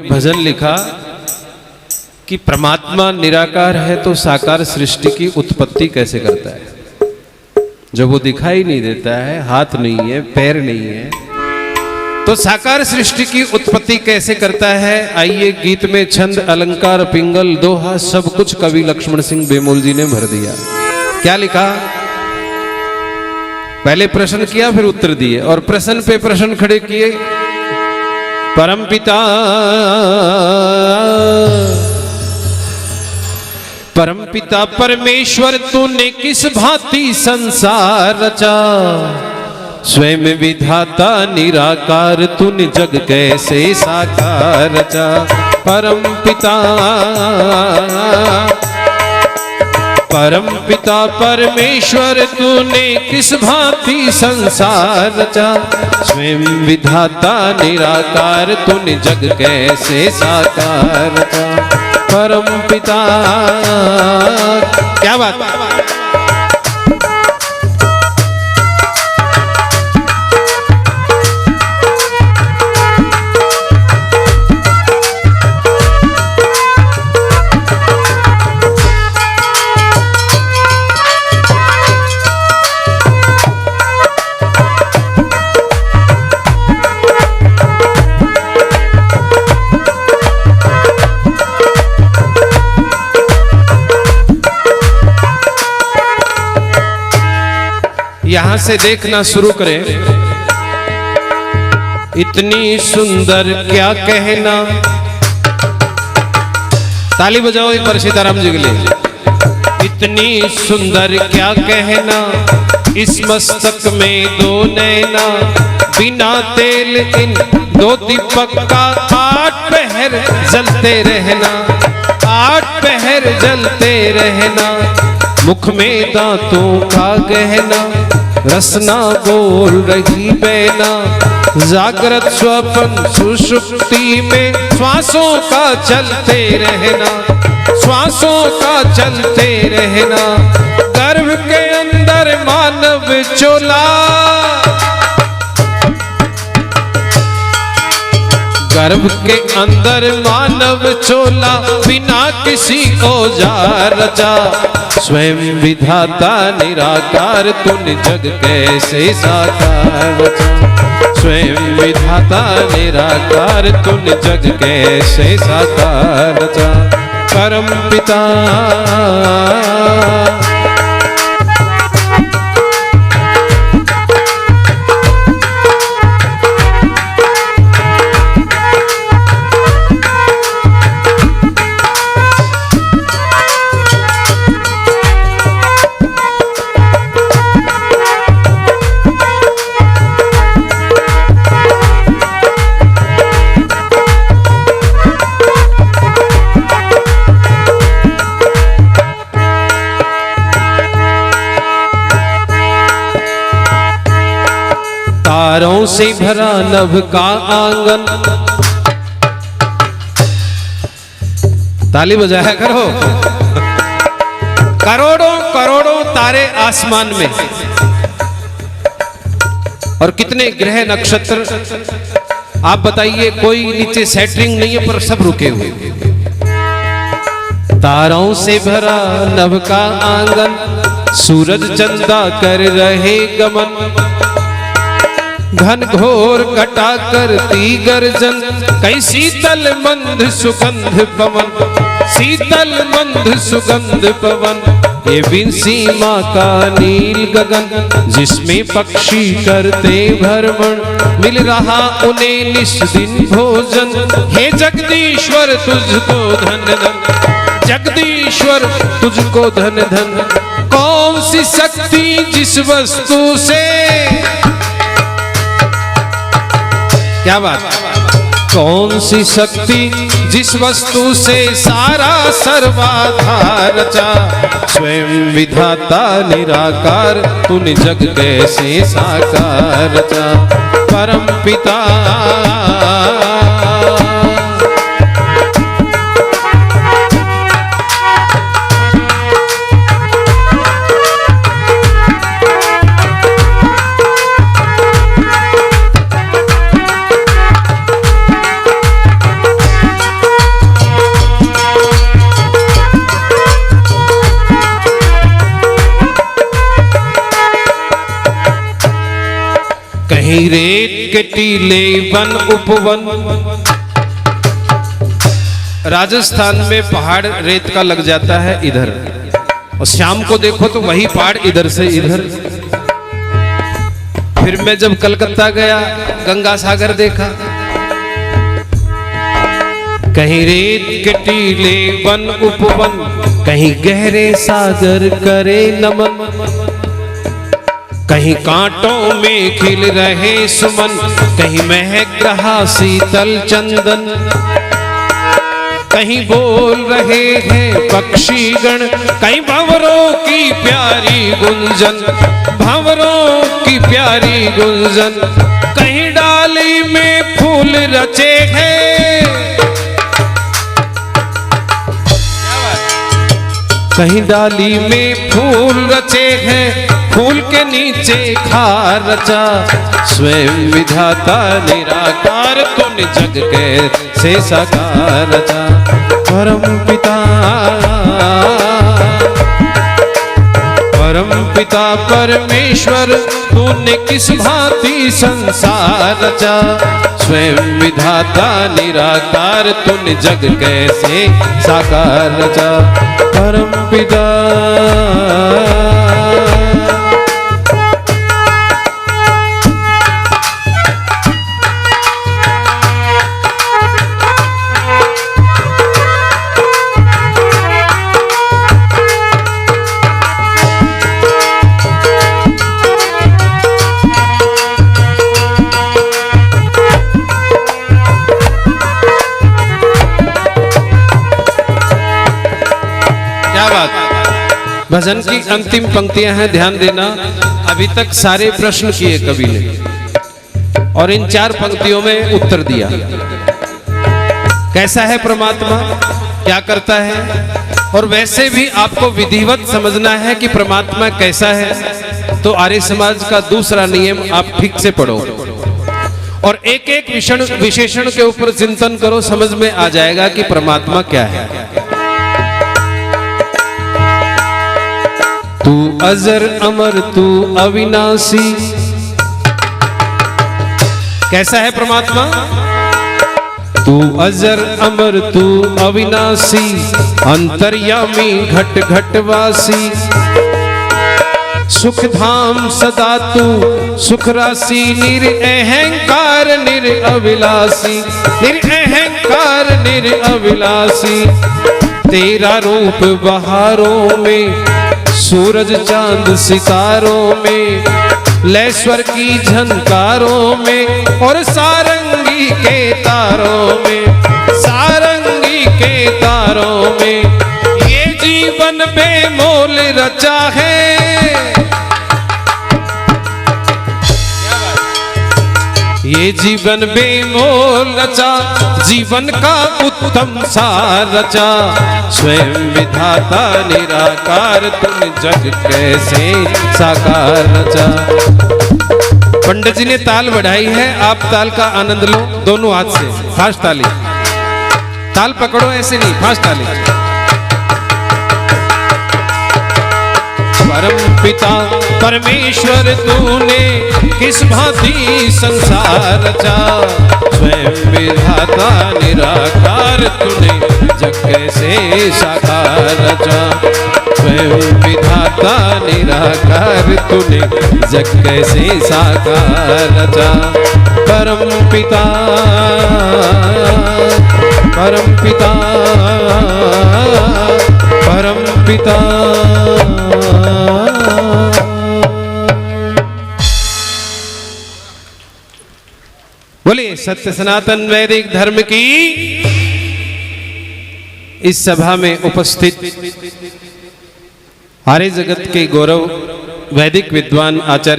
भजन लिखा कि परमात्मा निराकार है तो साकार सृष्टि की उत्पत्ति कैसे करता है। जब वो दिखाई नहीं देता है, हाथ नहीं है, पैर नहीं है, तो साकार सृष्टि की उत्पत्ति कैसे करता है। आइए गीत में छंद, अलंकार, पिंगल, दोहा सब कुछ कवि लक्ष्मण सिंह बेमोल जी ने भर दिया। क्या लिखा? पहले प्रश्न किया, फिर उत्तर दिए और प्रश्न पे प्रश्न खड़े किए। परमपिता परमेश्वर तूने किस भांति संसार रचा, स्वयं विधाता निराकार तूने जग कैसे साकार रचा। परमपिता परमेश्वर तूने किस भांति संसार रचा, स्वयं विधाता निराकार तूने जग कैसे साकार रचा। परमपिता, क्या बात। यहां से देखना शुरू करें। इतनी सुंदर क्या कहना, ताली बजाओ एक बार सीताराम जी के लिए। इतनी सुंदर क्या कहना, इस मस्तक में दो नैना, बिना तेल इन दो दीपक का 8 पहर जलते रहना, 8 पहर जलते रहना। मुख में दांतों का गहना, रसना बोल रही बैना, जागृत स्वप्न सुषुप्ति में श्वासों का चलते रहना, श्वासों का चलते रहना। गर्भ के अंदर मानव चोला, गर्भ के अंदर मानव चोला, बिना किसी औजार रचा। स्वयं विधाता निराकार तूने जग कैसे साकार रचा। स्वयं विधाता निराकार तूने जग कैसे साकार रचा। परमपिता तारों से भरा नभ का आंगन, ताली बजाया करो। करोड़ों करोड़ों तारे आसमान में, और कितने ग्रह नक्षत्र। आप बताइए, कोई नीचे सेटरिंग नहीं है पर सब रुके हुए। तारों से भरा नभ का आंगन, सूरज चंदा कर रहे गमन, घन घोर घटा करती गर्जन, कई शीतल मंद सुगंध पवन, शीतल मंद सुगंध पवन। ये बिन सीमा का नील गगन, जिसमें पक्षी करते भ्रमण, मिल रहा उन्हें निस दिन भोजन। हे जगदीश्वर तुझको धन धन, जगदीश्वर तुझको धन धन। कौन सी शक्ति जिस वस्तु से, क्या बात। कौन सी शक्ति जिस वस्तु से सारा सर्वाधार रचा। स्वयं विधाता निराकार तूने जग कैसे साकार रचा। परमपिता टीले वन उपवन। राजस्थान में पहाड़ रेत का लग जाता है इधर, और शाम को देखो तो वही पहाड़ इधर से इधर। फिर मैं जब कलकत्ता गया, गंगा सागर देखा, कहीं रेत के टीले वन उपवन, कहीं गहरे सागर करे नमन, कहीं कांटों में खिल रहे सुमन, कहीं महक रहा शीतल चंदन, कहीं बोल रहे हैं पक्षीगण, कहीं भंवरों की प्यारी गुंजन, भंवरों की प्यारी गुंजन, कहीं डाली में फूल रचे हैं, कहीं डाली में फूल रचे हैं, फूल के नीचे खार रचा, स्वयं विधाता निराकार तूने जग कैसे साकार रचा। परम पिता परमेश्वर तूने किस भांति संसार रचा, स्वयं विधाता निराकार तूने जग कैसे साकार रचा। परम पिता भजन की अंतिम पंक्तियां हैं, ध्यान देना। अभी तक सारे प्रश्न किए कवि ने और इन 4 पंक्तियों में उत्तर दिया। कैसा है परमात्मा, क्या करता है, और वैसे भी आपको विधिवत समझना है कि परमात्मा कैसा है, तो आर्य समाज का दूसरा नियम आप ठीक से पढ़ो और एक एक विशेषण के ऊपर चिंतन करो, समझ में आ जाएगा कि परमात्मा क्या है। तू अजर अमर तू अविनाशी, कैसा है परमात्मा? तू अजर अमर तू अविनाशी, अंतर्यामी घट घटवासी, सुख धाम सदा तू सुख राशि, निरअहंकार निरअभिलाषी, निरअहंकार निरअभिलाषी, तेरा रूप बहारों में, सूरज चांद सितारों में, लैश्वर की झनकारों में, और सारंगी के तारों में, सारंगी के तारों में, ये जीवन बेमोल रचा है, ये जीवन बेमोल रचा, जीवन का उत्तम सार रचा, स्वयं विधाता निराकार तुम जग कैसे साकार रचा। पंडित जी ने ताल बढ़ाई है, आप ताल का आनंद लो दोनों हाथ से, फास्ट ताली, ताल पकड़ो ऐसे नहीं, फास्ट ताली। परम पिता परमेश्वर तूने किस भांति संसार रचा, स्वयं विधाता निराकार तूने जग कैसे साकार रचा, स्वयं विधाता निराकार तूने जग कैसे साकार रचा। परम पिता परम पिता परम पिता। बोलिए सत्य सनातन वैदिक धर्म की। इस सभा में उपस्थित आर्य जगत के गौरव वैदिक विद्वान आचार्य